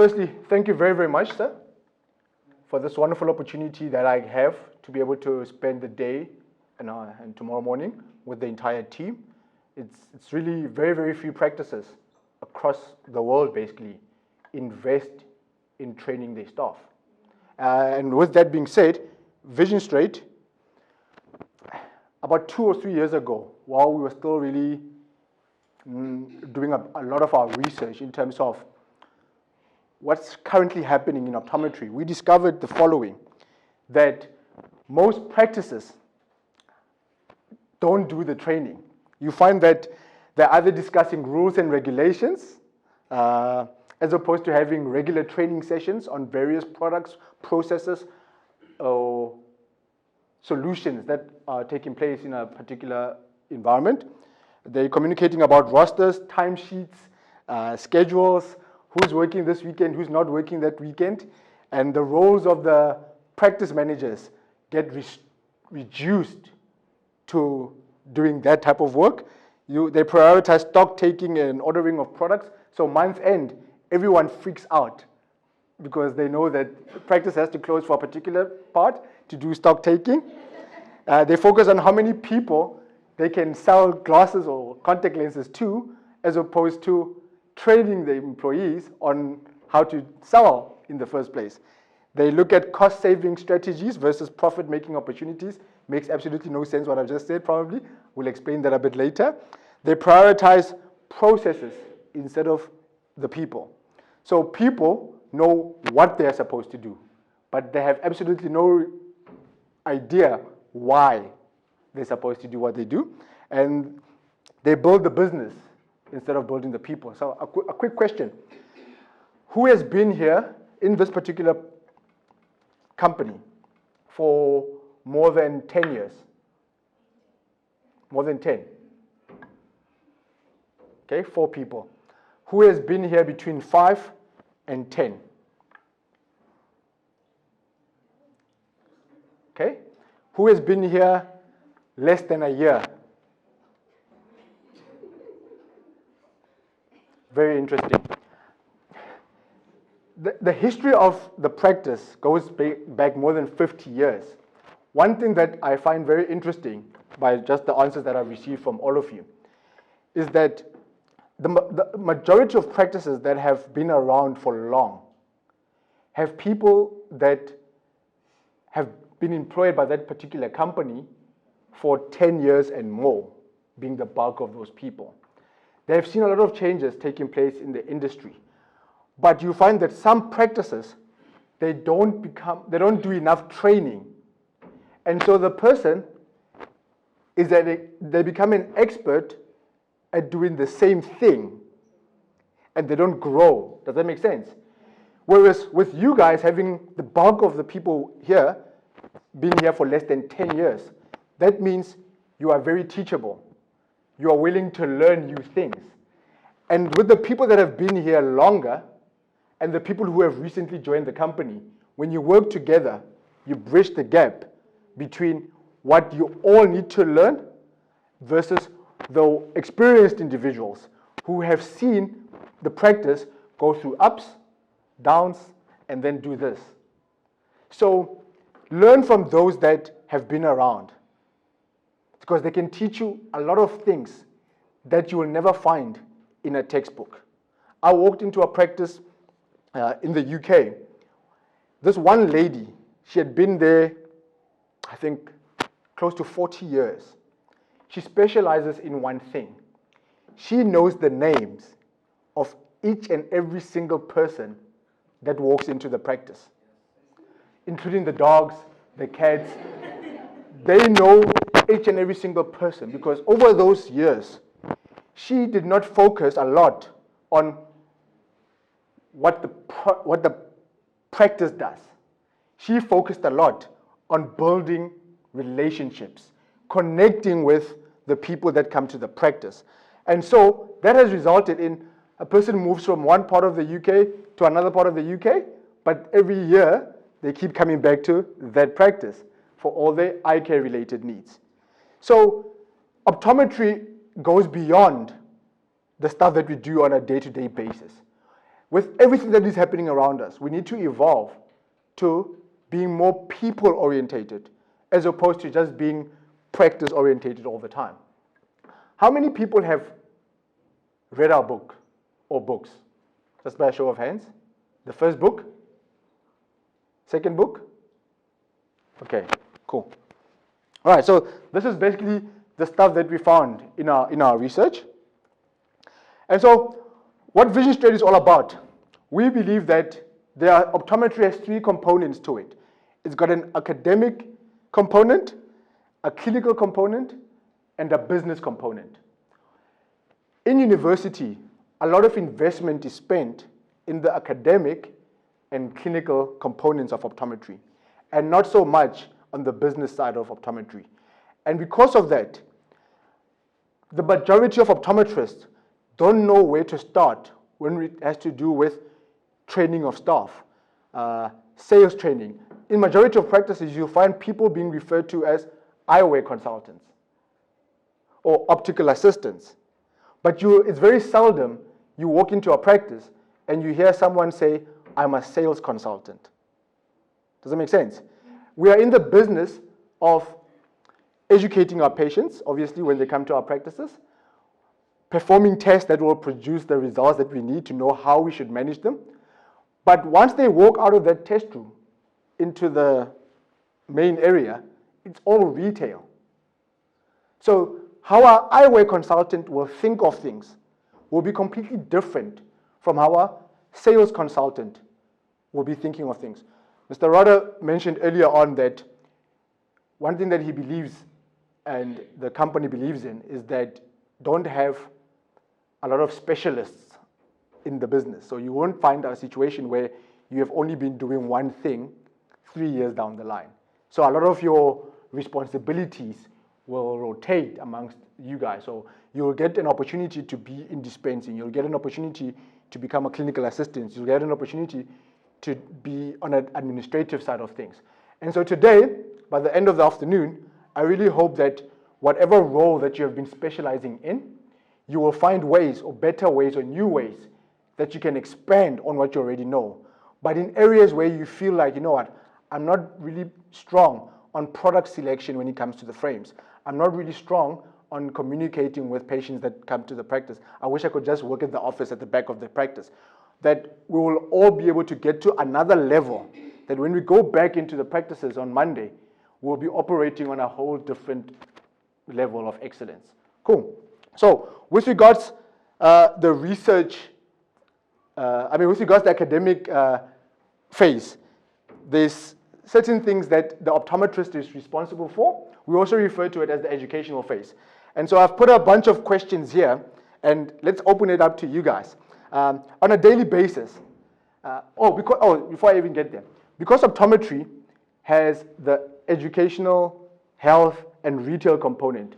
Firstly, thank you very, very much, sir, for this wonderful opportunity that I have to be able to spend the day and tomorrow morning with the entire team. It's really very, very few practices across the world basically invest in training their staff. And with that being said, Visionstryt, about 2 or 3 years ago, while we were still really doing a lot of our research in terms of what's currently happening in optometry, we discovered the following, that most practices don't do the training. You find that they're either discussing rules and regulations, as opposed to having regular training sessions on various products, processes, or solutions that are taking place in a particular environment. They're communicating about rosters, timesheets, schedules, who's working this weekend, who's not working that weekend, and the roles of the practice managers get reduced to doing that type of work. They prioritize stock taking and ordering of products, so month end, everyone freaks out because they know that practice has to close for a particular part to do stock taking. They focus on how many people they can sell glasses or contact lenses to, as opposed to training the employees on how to sell in the first place. They look at cost-saving strategies versus profit-making opportunities. Makes absolutely no sense what I've just said, probably. We'll explain that a bit later. They prioritize processes instead of the people. So people know what they're supposed to do, but they have absolutely no idea why they're supposed to do what they do. And they build the business instead of building the people. So a quick question. Who has been here in this particular company for more than 10 years? More than 10. Okay, 4 people. Who has been here between 5 and 10? Okay. Who has been here less than a year? Very interesting. The history of the practice goes back more than 50 years. One thing that I find very interesting by just the answers that I've received from all of you is that the majority of practices that have been around for long have people that have been employed by that particular company for 10 years and more, being the bulk of those people. They have seen a lot of changes taking place in the industry. But you find that some practices, they don't do enough training. And so the person is that they become an expert at doing the same thing, and they don't grow. Does that make sense? Whereas with you guys having the bulk of the people here being here for less than 10 years, that means you are very teachable. You are willing to learn new things. And with the people that have been here longer and the people who have recently joined the company, when you work together, you bridge the gap between what you all need to learn versus the experienced individuals who have seen the practice go through ups, downs, and then do this. So learn from those that have been around, because they can teach you a lot of things that you will never find in a textbook. I walked into a practice in the UK. This one lady, she had been there, I think, close to 40 years. She specializes in one thing. She knows the names of each and every single person that walks into the practice, including the dogs, the cats. They know each and every single person, because over those years, she did not focus a lot on what the practice does. She focused a lot on building relationships, connecting with the people that come to the practice. And so that has resulted in a person moves from one part of the UK to another part of the UK, but every year they keep coming back to that practice for all their eye care related needs. So optometry goes beyond the stuff that we do on a day-to-day basis. with everything that is happening around us, we need to evolve to being more people-orientated as opposed to just being practice-orientated all the time. How many people have read our book or books? Just by a show of hands. The first book? Second book? Okay, cool. All right, so this is basically the stuff that we found in our research. And so what Visionstryt is all about, we believe that optometry has three components to it. It's got an academic component, a clinical component, and a business component. In university, a lot of investment is spent in the academic and clinical components of optometry, and not so much on the business side of optometry. And because of that, the majority of optometrists don't know where to start when it has to do with training of staff, sales training. In majority of practices, you'll find people being referred to as eyewear consultants or optical assistants. But it's very seldom you walk into a practice and you hear someone say, I'm a sales consultant. Does that make sense? We are in the business of educating our patients, obviously, when they come to our practices, performing tests that will produce the results that we need to know how we should manage them. But once they walk out of that test room into the main area, it's all retail. So how our eyewear consultant will think of things will be completely different from how a sales consultant will be thinking of things. Mr. Rodder mentioned earlier on that one thing that he believes and the company believes in is that don't have a lot of specialists in the business. So you won't find a situation where you have only been doing one thing 3 years down the line. So a lot of your responsibilities will rotate amongst you guys. So you'll get an opportunity to be in dispensing. You'll get an opportunity to become a clinical assistant. You'll get an opportunity to be on an administrative side of things. And so today, by the end of the afternoon, I really hope that whatever role that you have been specializing in, you will find ways or better ways or new ways that you can expand on what you already know. But in areas where you feel like, you know what, I'm not really strong on product selection when it comes to the frames. I'm not really strong on communicating with patients that come to the practice. I wish I could just work at the office at the back of the practice. That we will all be able to get to another level, that when we go back into the practices on Monday, we'll be operating on a whole different level of excellence. Cool. So with regards the research, with regards to the academic phase, there's certain things that the optometrist is responsible for. We also refer to it as the educational phase. And so I've put a bunch of questions here, and let's open it up to you guys. On a daily basis, before I even get there, because optometry has the educational, health, and retail component,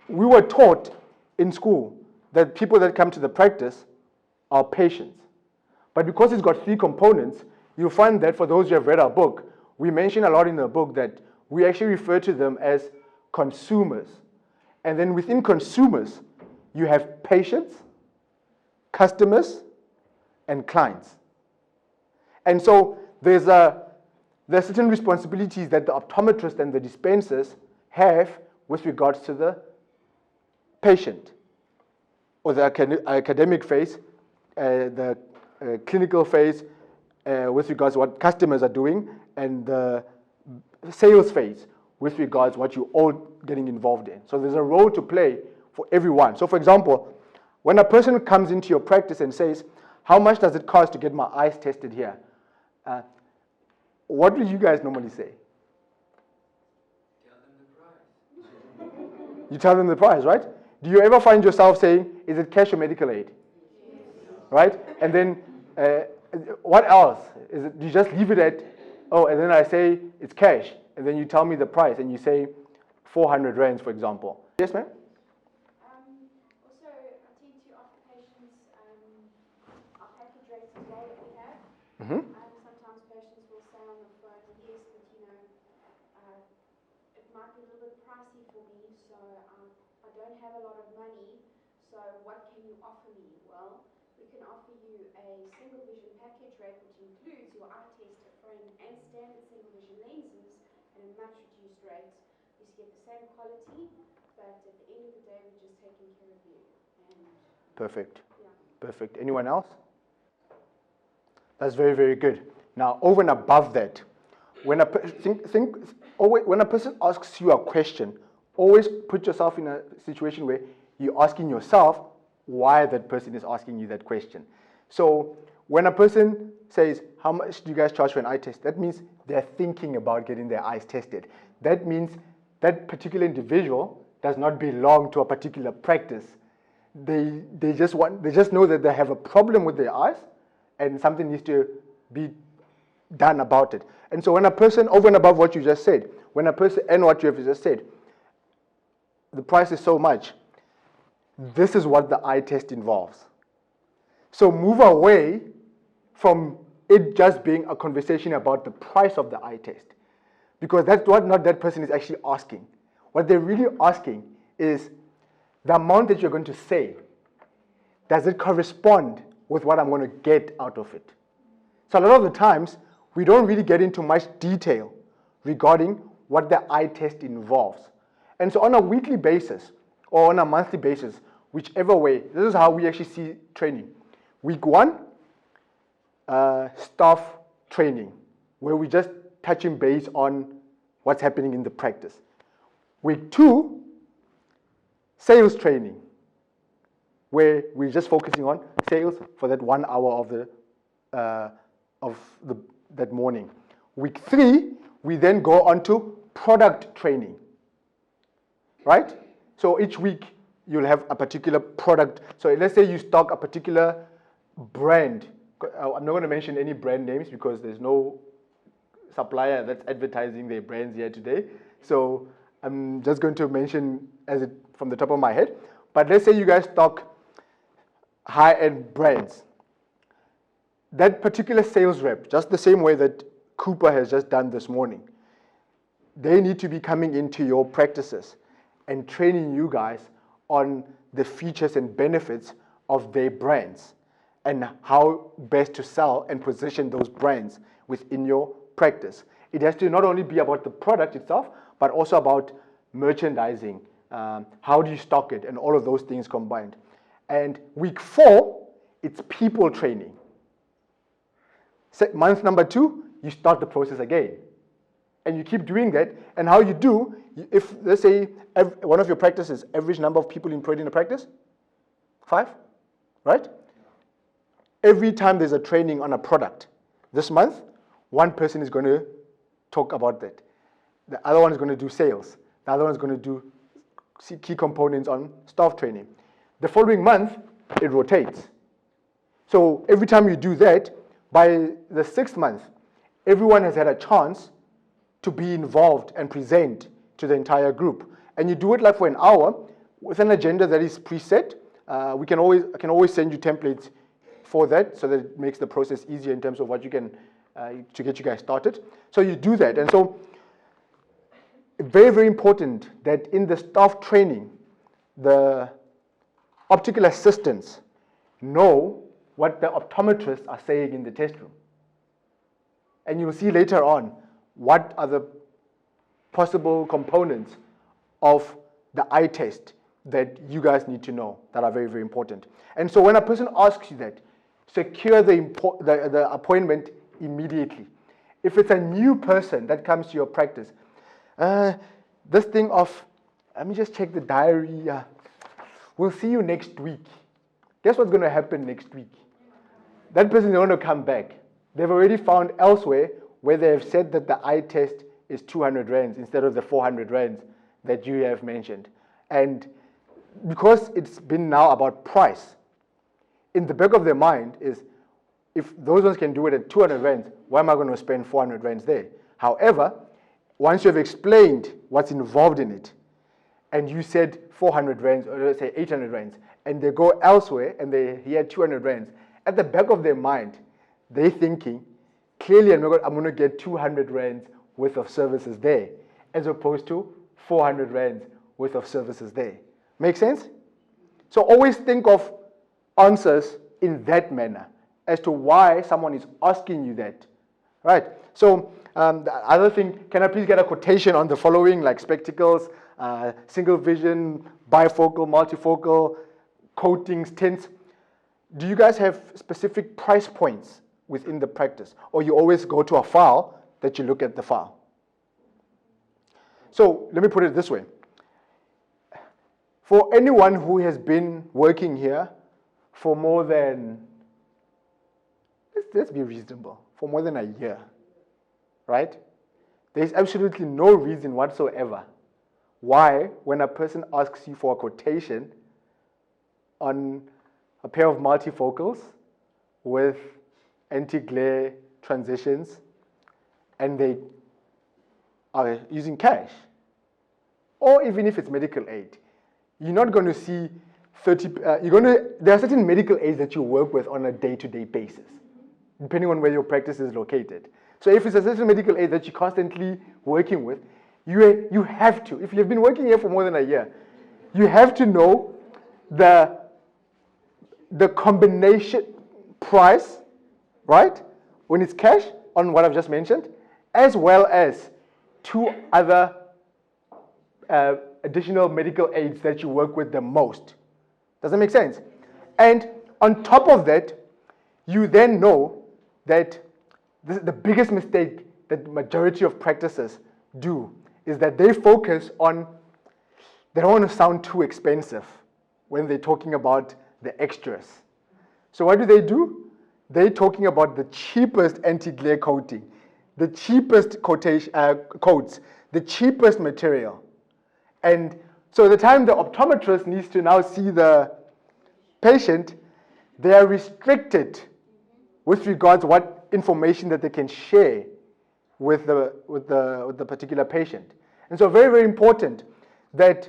we were taught in school that people that come to the practice are patients. But because it's got three components, you'll find that for those who have read our book, we mention a lot in the book that we actually refer to them as consumers. And then within consumers, you have patients, customers, and clients. And so there's certain responsibilities that the optometrist and the dispensers have with regards to the patient, or the academic phase, the clinical phase, with regards to what customers are doing, and the sales phase with regards to what you're all getting involved in. So there's a role to play for everyone. So for example, when a person comes into your practice and says, how much does it cost to get my eyes tested here? What do you guys normally say? Tell them the price. You tell them the price, right? Do you ever find yourself saying, is it cash or medical aid? Yes. Right? And then what else? Do you just leave it at, and then I say it's cash, and then you tell me the price, and you say 400 rands, for example. Yes, ma'am? Also, I tend to offer patients our package rates as well that we have. Mm-hmm. Sometimes patients will say on the phone, yes, but it might be a little bit pricey for me, so I don't have a lot of money, so what can you offer me? Well, we can offer you a single vision package rate which includes your eye test frame and standard single vision lenses at a much reduced rate. You get the same quality, but at the end of the day, we're just taking care of you. And Perfect. yeah. Perfect. Anyone else? That's very, very good. Now, over and above that, when when a person asks you a question, always put yourself in a situation where you're asking yourself why that person is asking you that question. So when a person says, how much do you guys charge for an eye test? That means they're thinking about getting their eyes tested. That means that particular individual does not belong to a particular practice. They just know that they have a problem with their eyes and something needs to be done about it. And so when a person, over and above what you just said, when a person, and what you have just said, the price is so much, this is what the eye test involves. So move away from it just being a conversation about the price of the eye test, because that's what not that person is actually asking. What they're really asking is the amount that you're going to say, does it correspond with what I'm going to get out of it? So a lot of the times, we don't really get into much detail regarding what the eye test involves. And so on a weekly basis or on a monthly basis, whichever way, this is how we actually see training. Week 1, staff training, where we just touching base on what's happening in the practice. Week 2, sales training, where we're just focusing on sales for that 1 hour of that morning. Week 3, we then go on to product training, right? So each week you'll have a particular product. So let's say you stock a particular brand. I'm not going to mention any brand names because there's no supplier that's advertising their brands here today. So I'm just going to mention from the top of my head. But let's say you guys stock high-end brands. That particular sales rep, just the same way that Cooper has just done this morning, they need to be coming into your practices and training you guys on the features and benefits of their brands and how best to sell and position those brands within your practice. It has to not only be about the product itself, but also about merchandising, how do you stock it, and all of those things combined. And week 4, it's people training. Month number 2, you start the process again. And you keep doing that. And how you do, if let's say one of your practices, average number of people employed in a practice? 5, right? Every time there's a training on a product, this month, one person is going to talk about that. The other one is going to do sales. The other one is going to do key components on staff training. The following month, it rotates. So every time you do that, by the 6th month, everyone has had a chance to be involved and present to the entire group. And you do it like for an hour with an agenda that is preset. I can always send you templates for that so that it makes the process easier in terms of what you can, to get you guys started. So you do that. And so very, very important that in the staff training, the optical assistants know what the optometrists are saying in the test room. And you'll see later on what are the possible components of the eye test that you guys need to know that are very, very important. And so when a person asks you that, secure the appointment immediately. If it's a new person that comes to your practice, this thing of, let me just check the diary, we'll see you next week. Guess what's going to happen next week? That person is going to come back. They've already found elsewhere where they have said that the eye test is 200 rands instead of the 400 rands that you have mentioned. And because it's been now about price, in the back of their mind is, if those ones can do it at 200 rands, why am I going to spend 400 rands there? However, once you have explained what's involved in it, and you said 400 rands, or let's say 800 rands, and they go elsewhere and they hear 200 rands, at the back of their mind, they're thinking, clearly I'm going to get 200 rands worth of services there, as opposed to 400 rands worth of services there. Make sense? So always think of answers in that manner as to why someone is asking you that. Right? So the other thing, can I please get a quotation on the following, like spectacles, single vision, bifocal, multifocal, coatings, tints? Do you guys have specific price points within the practice, or you always go to a file that you look at the file? So let me put it this way. For anyone who has been working here for more than, let's be reasonable, for more than a year, right? There's absolutely no reason whatsoever why, when a person asks you for a quotation on a pair of multifocals with anti-glare transitions, and they are using cash, or even if it's medical aid, you're not going to see 30, there are certain medical aids that you work with on a day-to-day basis, depending on where your practice is located. So if it's a certain medical aid that you're constantly working with, you have to, if you've been working here for more than a year, you have to know the combination price, right, when it's cash on what I've just mentioned, as well as 2 other additional medical aids that you work with the most. Does that make sense? And on top of that, you then know that the biggest mistake that the majority of practices do is that they focus on, they don't want to sound too expensive when they're talking about the extras. So what do? They're talking about the cheapest anti-glare coating, the cheapest coats, the cheapest material. And so the time the optometrist needs to now see the patient, they are restricted with regards to what information that they can share with the particular patient. And so very, very important that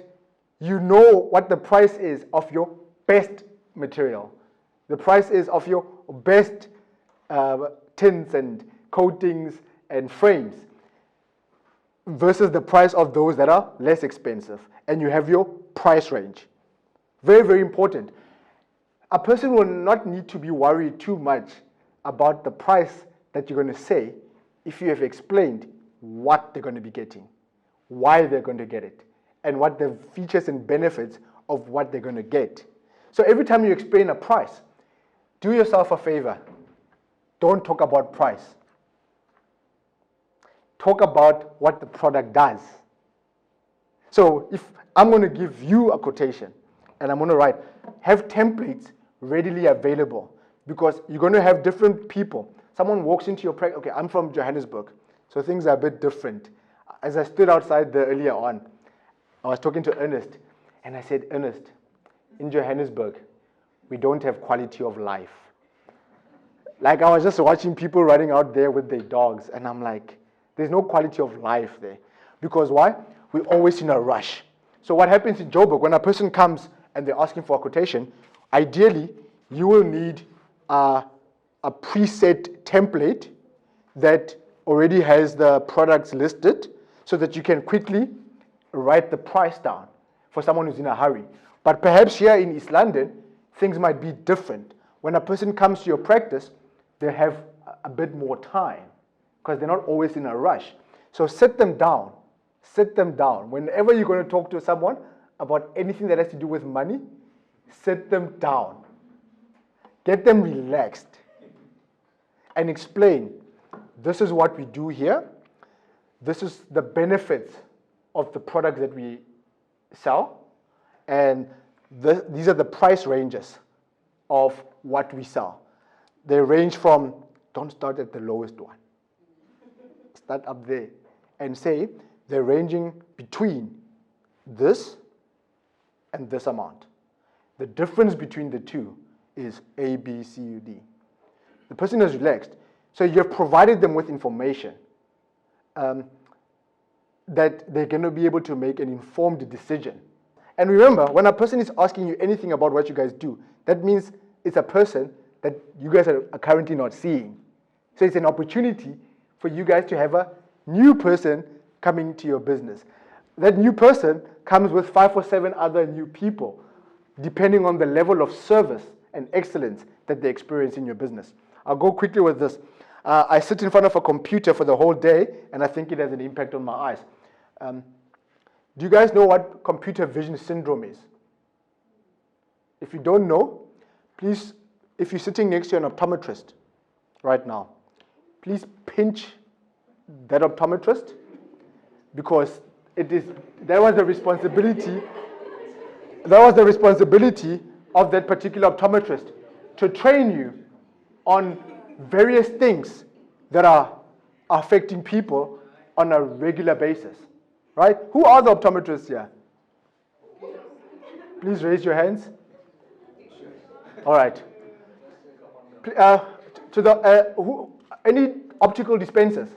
you know what the price is of your best material. The price is of your best tints and coatings and frames versus the price of those that are less expensive. And you have your price range. Very, very important. A person will not need to be worried too much about the price that you're going to say if you have explained what they're going to be getting, why they're going to get it, and what the features and benefits of what they're going to get. So every time you explain a price, do yourself a favor. Don't talk about price. Talk about what the product does. So if I'm going to give you a quotation and I'm going to write, have templates readily available, because you're going to have different people. Someone walks into your practice. Okay, I'm from Johannesburg, so things are a bit different. As I stood outside there earlier on, I was talking to Ernest, and I said, Ernest, in Johannesburg, we don't have quality of life. Like, I was just watching people running out there with their dogs, and I'm like, there's no quality of life there. Because why? We're always in a rush. So what happens in Joburg, when a person comes and they're asking for a quotation, ideally, you will need a preset template that already has the products listed so that you can quickly write the price down for someone who's in a hurry. But perhaps here in East London, things might be different. When a person comes to your practice, they have a bit more time because they're not always in a rush. So sit them down. Sit them down. Whenever you're going to talk to someone about anything that has to do with money, sit them down. Get them relaxed and explain, this is what we do here. This is the benefits of the product that we sell. And these are the price ranges of what we sell. They range from, don't start at the lowest one. Start up there and say, they're ranging between this and this amount. The difference between the two is A, B, C, U, D. The person is relaxed. So you have provided them with information that they're going to be able to make an informed decision. And remember, when a person is asking you anything about what you guys do, that means it's a person that you guys are currently not seeing. So it's an opportunity for you guys to have a new person coming to your business. That new person comes with 5 or 7 other new people, depending on the level of service and excellence that they experience in your business. I'll go quickly with this. I sit in front of a computer for the whole day, and I think it has an impact on my eyes. Do you guys know what computer vision syndrome is? If you don't know, please, if you're sitting next to an optometrist right now, please pinch that optometrist, because that was the responsibility of that particular optometrist to train you on various things that are affecting people on a regular basis. Right? Who are the optometrists here? Please raise your hands. All right. Any optical dispensers?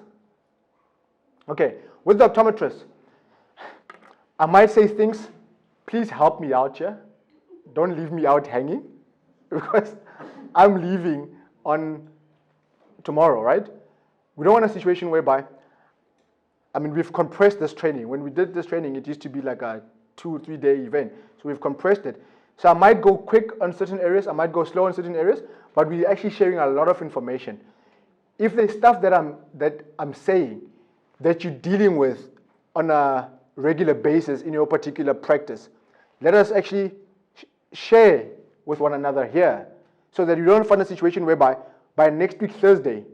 Okay. With the optometrist, I might say things. Please help me out here. Don't leave me out hanging, because I'm leaving on tomorrow, right? We don't want a situation whereby, we've compressed this training. When we did this training, it used to be like a 2 or 3 day event. So we've compressed it. So I might go quick on certain areas, I might go slow on certain areas, but we're actually sharing a lot of information. If there's stuff that I'm saying that you're dealing with on a regular basis in your particular practice, let us actually share with one another here, so that you don't find a situation whereby by next week Thursday,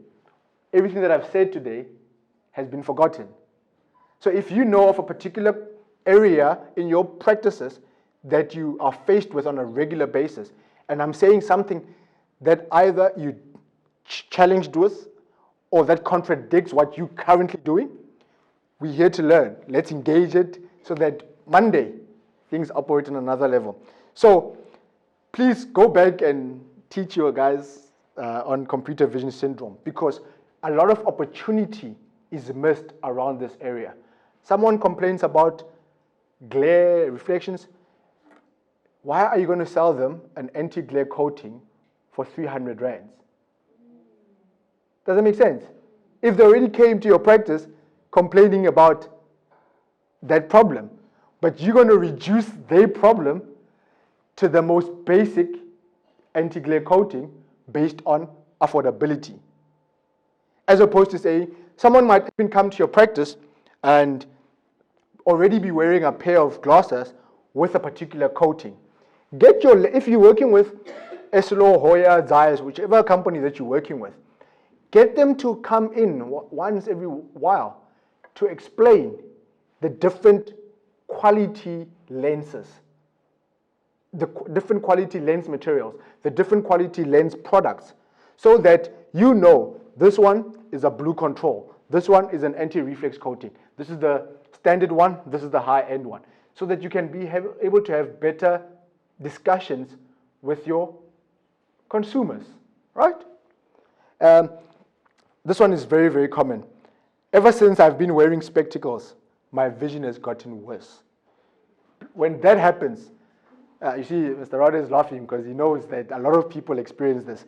everything that I've said today has been forgotten. So if you know of a particular area in your practices that you are faced with on a regular basis, and I'm saying something that either you challenged with or that contradicts what you're currently doing, we're here to learn. Let's engage it so that Monday things operate on another level. So please go back and teach your guys on computer vision syndrome, because a lot of opportunity is missed around this area. Someone complains about glare reflections. Why are you going to sell them an anti-glare coating for 300 rands? Does that make sense? If they already came to your practice complaining about that problem, but you're going to reduce their problem to the most basic anti-glare coating based on affordability. As opposed to saying, someone might even come to your practice and already be wearing a pair of glasses with a particular coating. If you're working with Essilor, Hoya, Zeiss, whichever company that you're working with, get them to come in once every while to explain the different quality lenses, the different quality lens materials, the different quality lens products, so that you know this one is a blue control, this one is an anti-reflex coating, this is the standard one, this is the high-end one, so that you can be able to have better discussions with your consumers, right? This one is very, very common. Ever since I've been wearing spectacles, my vision has gotten worse. When that happens, you see, Mr. Rod is laughing because he knows that a lot of people experience this.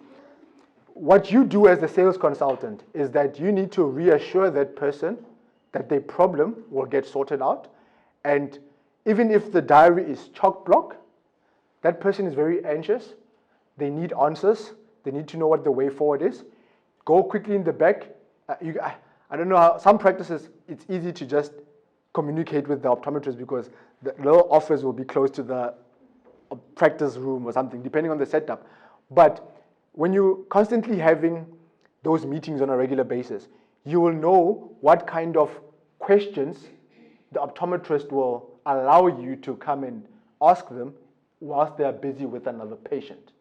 What you do as a sales consultant is that you need to reassure that person that their problem will get sorted out. And even if the diary is chock-block, that person is very anxious. They need answers. They need to know what the way forward is. Go quickly in the back. I don't know how, some practices, it's easy to just communicate with the optometrist because the little office will be close to the practice room or something, depending on the setup. But when you're constantly having those meetings on a regular basis, you will know what kind of questions the optometrist will allow you to come and ask them whilst they are busy with another patient.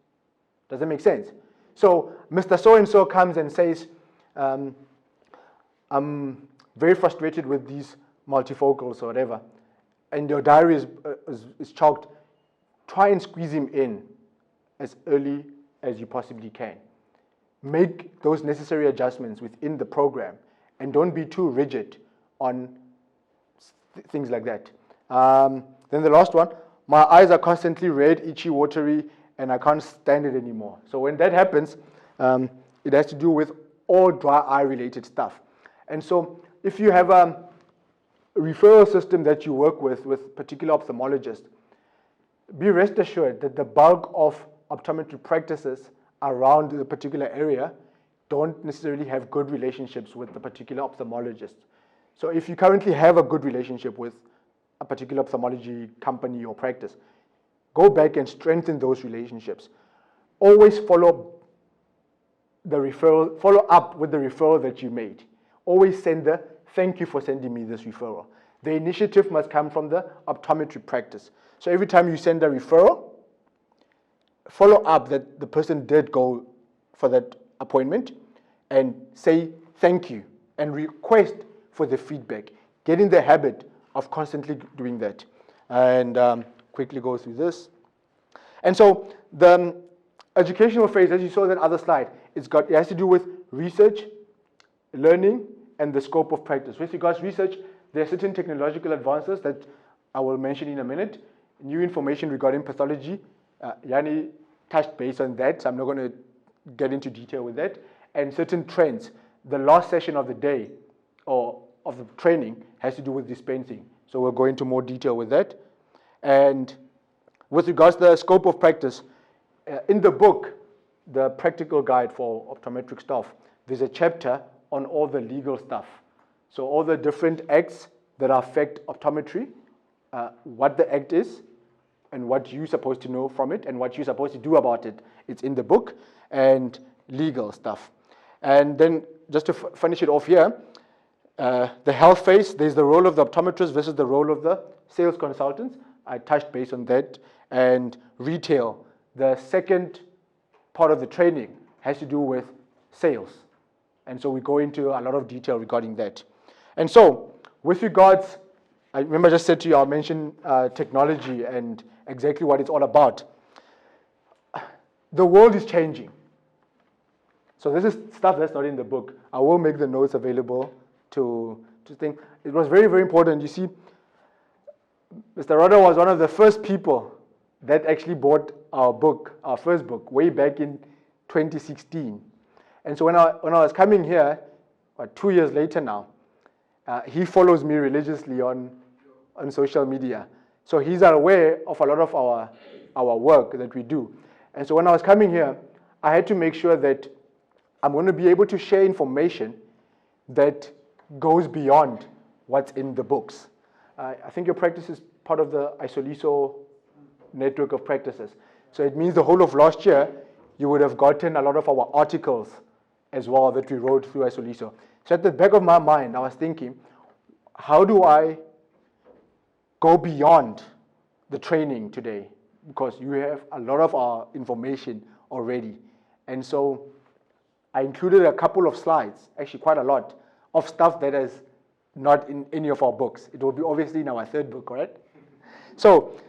Does that make sense? So Mr. So-and-so comes and says, I'm very frustrated with these multifocals or whatever, and your diary is chalked. Try and squeeze him in as early as you possibly can. Make those necessary adjustments within the program, and don't be too rigid on things like that. Then the last one, my eyes are constantly red, itchy, watery, and I can't stand it anymore. So when that happens, it has to do with all dry eye related stuff. And so if you have a referral system that you work with particular ophthalmologists, be rest assured that the bulk of optometry practices around the particular area don't necessarily have good relationships with the particular ophthalmologist. So if you currently have a good relationship with a particular ophthalmology company or practice, go back and strengthen those relationships. Always follow up with the referral that you made. Always send the thank you for sending me this referral. The initiative must come from the optometry practice. So every time you send a referral, follow up that the person did go for that appointment and say thank you and request for the feedback. Get in the habit of constantly doing that. And quickly go through this. And so the educational phase, as you saw in that other slide, it has to do with research, learning, and the scope of practice. With regards to research, there are certain technological advances that I will mention in a minute. New information regarding pathology. Yanni touched base on that, so I'm not going to get into detail with that. And certain trends. The last session of the day or of the training has to do with dispensing. So we'll go into more detail with that. And with regards to the scope of practice, in the book, the practical guide for optometric staff, there's a chapter on all the legal stuff. So all the different acts that affect optometry, what the act is, and what you're supposed to know from it, and what you're supposed to do about it. It's in the book, and legal stuff. And then, just to finish it off here, the health phase, there's the role of the optometrist versus the role of the sales consultants. I touched base on that. And retail, the second part of the training has to do with sales. And so we go into a lot of detail regarding that. And so, with regards, I remember I just said to you, I'll mention technology and exactly what it's all about. The world is changing. So this is stuff that's not in the book. I will make the notes available to think. It was very, very important. You see, Mr. Roda was one of the first people that actually bought our book, our first book, way back in 2016. And so when I was coming here, 2 years later now, he follows me religiously on social media. So he's aware of a lot of our work that we do. And so when I was coming here, I had to make sure that I'm going to be able to share information that goes beyond what's in the books. I think your practice is part of the Isoliso network of practices. So it means the whole of last year, you would have gotten a lot of our articles as well that we wrote through Isoliso. So at the back of my mind, I was thinking, how do I go beyond the training today? Because you have a lot of our information already. And so I included a couple of slides, actually quite a lot, of stuff that is not in any of our books. It will be obviously in our third book, correct? So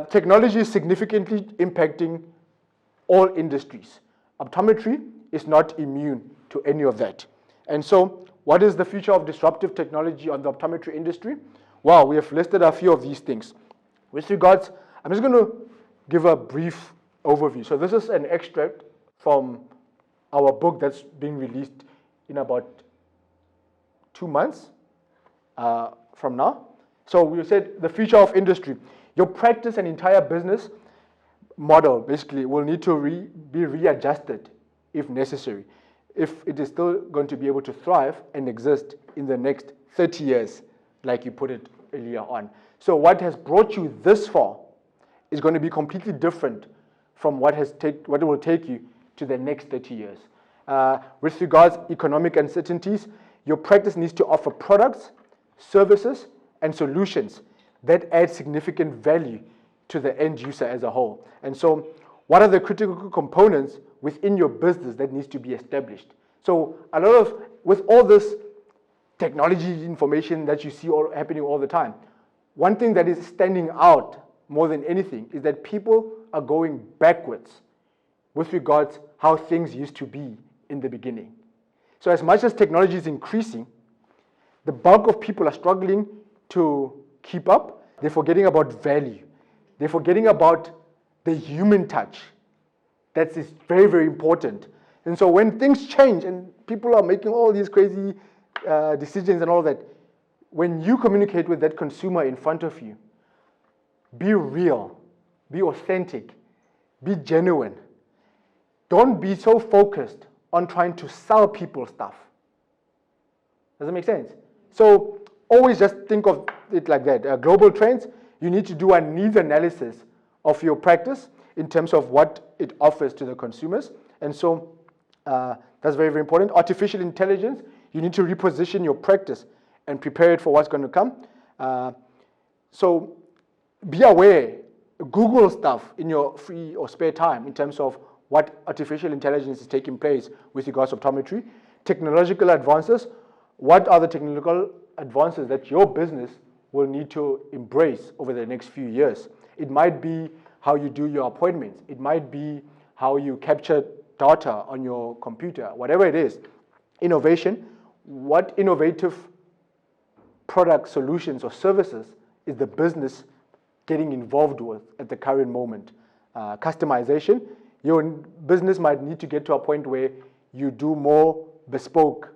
technology is significantly impacting all industries. Optometry is not immune to any of that. And so what is the future of disruptive technology on the optometry industry? Well, we have listed a few of these things. With regards, I'm just going to give a brief overview. So this is an extract from our book that's being released in about 2 months from now. So we said the future of industry. Your practice and entire business model basically will need to be readjusted if necessary, if it is still going to be able to thrive and exist in the next 30 years, like you put it earlier on. So what has brought you this far is going to be completely different from what it will take you to the next 30 years. With regards economic uncertainties, your practice needs to offer products, services, and solutions that add significant value to the end user as a whole. And so what are the critical components within your business that needs to be established? So with all this technology information that you see happening all the time, one thing that is standing out more than anything is that people are going backwards with regards how things used to be in the beginning. So as much as technology is increasing, the bulk of people are struggling to keep up. They're forgetting about value. They're forgetting about the human touch. That is very, very important. And so when things change and people are making all these crazy decisions and all that, when you communicate with that consumer in front of you, be real, be authentic, be genuine, don't be so focused on trying to sell people stuff. Does that make sense? So always just think of it like that. Global trends, you need to do a needs analysis of your practice in terms of what it offers to the consumers. And so that's very, very important. Artificial intelligence, you need to reposition your practice and prepare it for what's going to come. So be aware, Google stuff in your free or spare time in terms of what artificial intelligence is taking place with regards to optometry. Technological advances, what are the technological advances that your business will need to embrace over the next few years? It might be how you do your appointments. It might be how you capture data on your computer, whatever it is. Innovation, what innovative product solutions or services is the business getting involved with at the current moment? Customization, your business might need to get to a point where you do more bespoke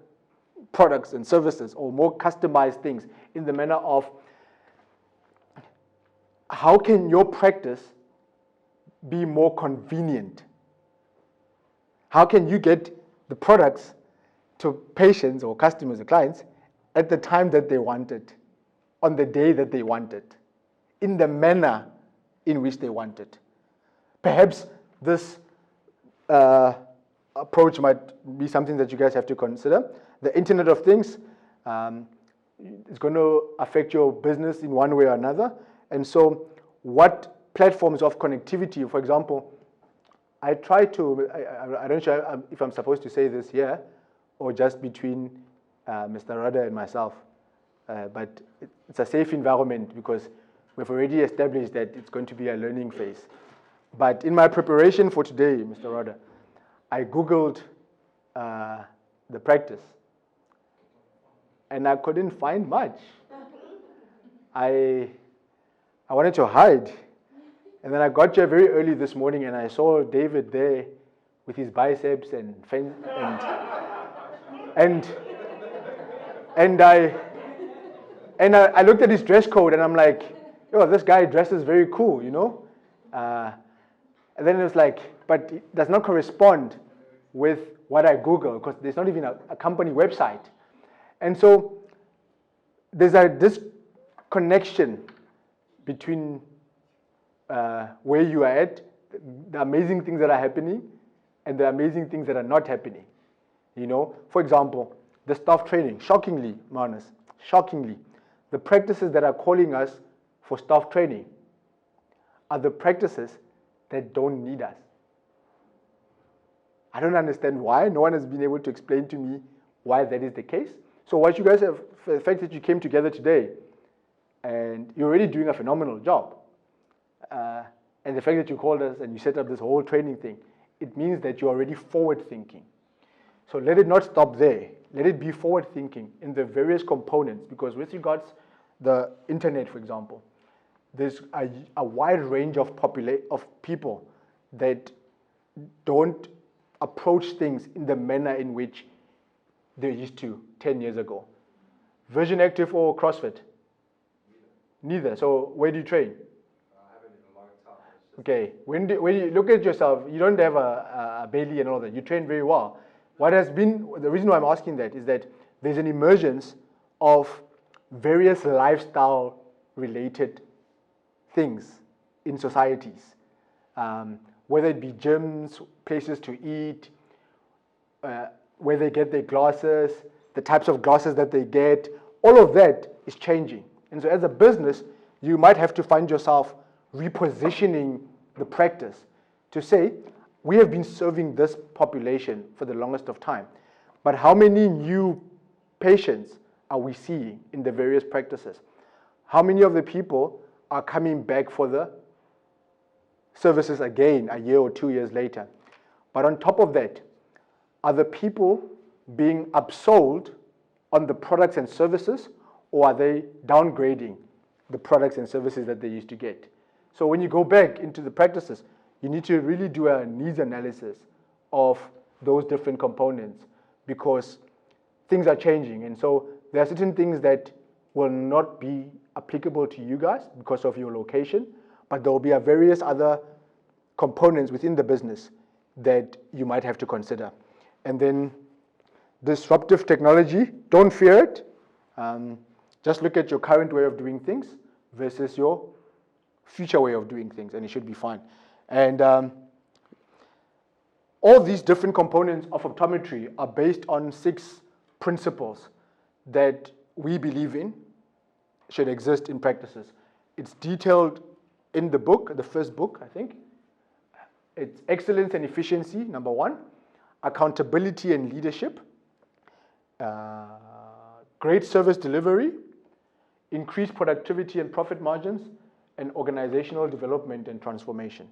products and services or more customized things in the manner of how can your practice be more convenient? How can you get the products to patients or customers or clients at the time that they want it, on the day that they want it, in the manner in which they want it? Perhaps this approach might be something that you guys have to consider. The Internet of Things is going to affect your business in one way or another. And so what platforms of connectivity, for example, I try to, I don't know if I'm supposed to say this here or just between Mr. Rada and myself, but it's a safe environment because we've already established that it's going to be a learning phase. But in my preparation for today, Mr. Rada, I Googled the practice and I couldn't find much. I wanted to hide. And then I got here very early this morning and I saw David there with his biceps and I looked at his dress code and I'm like, yo, this guy dresses very cool, you know? And then it was like, but it does not correspond with what I Google because there's not even a company website. And so there's a disconnection between where you are at, the amazing things that are happening, and the amazing things that are not happening. You know, for example, the staff training. Shockingly, Manus, shockingly, the practices that are calling us for staff training are the practices that don't need us. I don't understand why. No one has been able to explain to me why that is the case. So what you guys have, the fact that you came together today, and you're already doing a phenomenal job. And the fact that you called us and you set up this whole training thing, it means that you're already forward thinking. So let it not stop there. Let it be forward thinking in the various components, because with regards the internet, for example, there's a wide range of people that don't approach things in the manner in which they used to 10 years ago. Vision Active or CrossFit? Neither. So where do you train? Okay, when you look at yourself, you don't have a belly and all that. You train very well. What has been, the reason why I'm asking that is that there's an emergence of various lifestyle-related things in societies, whether it be gyms, places to eat, where they get their glasses, the types of glasses that they get, all of that is changing. And so as a business, you might have to find yourself repositioning the practice to say, we have been serving this population for the longest of time, but how many new patients are we seeing in the various practices? How many of the people are coming back for the services again a year or 2 years later? But on top of that, are the people being upsold on the products and services, or are they downgrading the products and services that they used to get? So when you go back into the practices, you need to really do a needs analysis of those different components, because things are changing. And so there are certain things that will not be applicable to you guys because of your location, but there will be various other components within the business that you might have to consider. And then disruptive technology, don't fear it. Just look at your current way of doing things versus your future way of doing things, and it should be fine. And all these different components of optometry are based on 6 principles that we believe in should exist in practices. It's detailed in the book, the first book, I think. It's excellence and efficiency, number 1. Accountability and leadership. Great service delivery. Increased productivity and profit margins. And organizational development and transformation.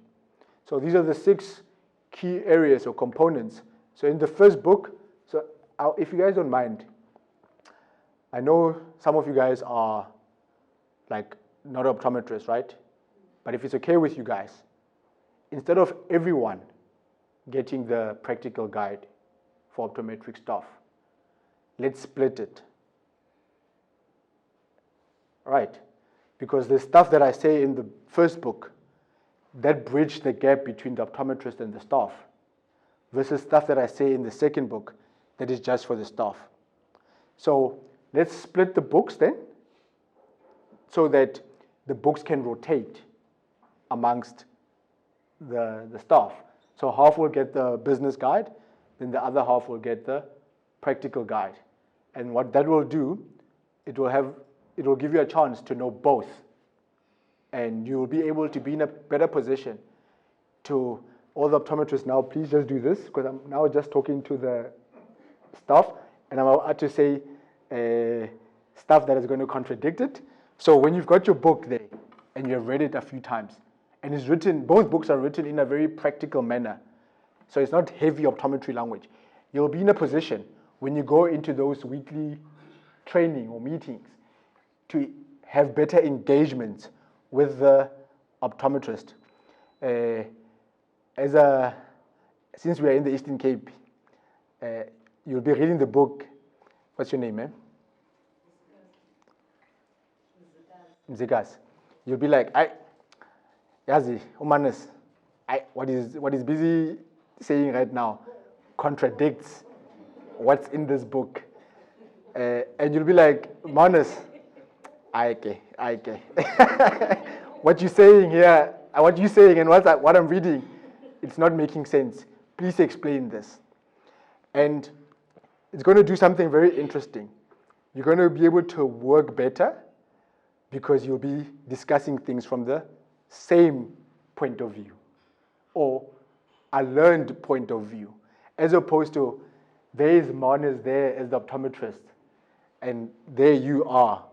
So these are the 6 key areas or components. So in the first book, so if you guys don't mind, I know some of you guys are like not optometrists, right? But if it's okay with you guys, instead of everyone getting the practical guide for optometric staff, let's split it. Right? Because the stuff that I say in the first book, that bridge the gap between the optometrist and the staff, versus stuff that I say in the second book that is just for the staff. So let's split the books then, so that the books can rotate amongst the staff. So half will get the business guide, then the other half will get the practical guide. And what that will do, it will give you a chance to know both. And you will be able to be in a better position to all the optometrists now, please just do this, because I'm now just talking to the staff, and I'm about to say stuff that is going to contradict it. So when you've got your book there, and you've read it a few times, and it's written, both books are written in a very practical manner, so it's not heavy optometry language, you'll be in a position when you go into those weekly training or meetings to have better engagement with the optometrist. Since we are in the Eastern Cape, you'll be reading the book. What's your name, man? Mzikas. You'll be like, Yazi, Umanis, what is busy saying right now contradicts what's in this book. And you'll be like, Manus, okay. What you're saying here, what you're saying and what I'm reading, it's not making sense. Please explain this. And it's going to do something very interesting. You're going to be able to work better because you'll be discussing things from the same point of view or a learned point of view, as opposed to there is Manus there as the optometrist and there you are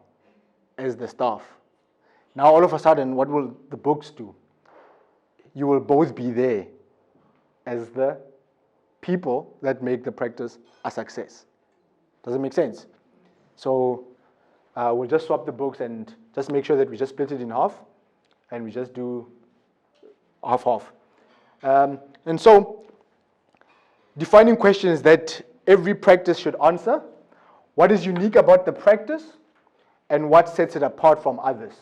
as the staff. Now all of a sudden, what will the books do? You will both be there as the people that make the practice a success. Does it make sense? So we'll just swap the books and just make sure that we just split it in half and we just do half-half. And so defining questions that every practice should answer. What is unique about the practice and what sets it apart from others?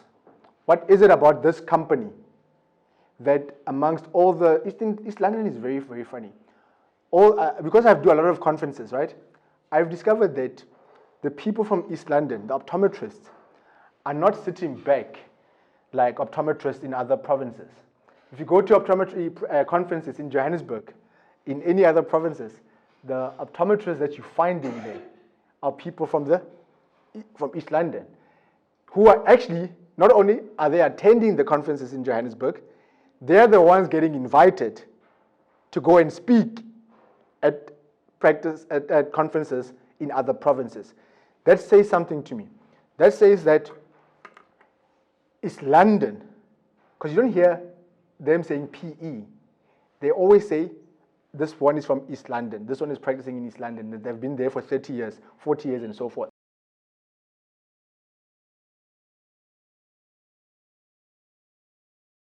What is it about this company that amongst all the, East London is very, very funny. Because I do a lot of conferences, right? I've discovered that the people from East London, the optometrists, are not sitting back like optometrists in other provinces. If you go to optometry conferences in Johannesburg, in any other provinces, the optometrists that you find in there are people from East London, who are actually, not only are they attending the conferences in Johannesburg, they're the ones getting invited to go and speak at conferences in other provinces. That says something to me. That says that East London, because you don't hear them saying PE. They always say, this one is from East London. This one is practicing in East London. They've been there for 30 years, 40 years, and so forth.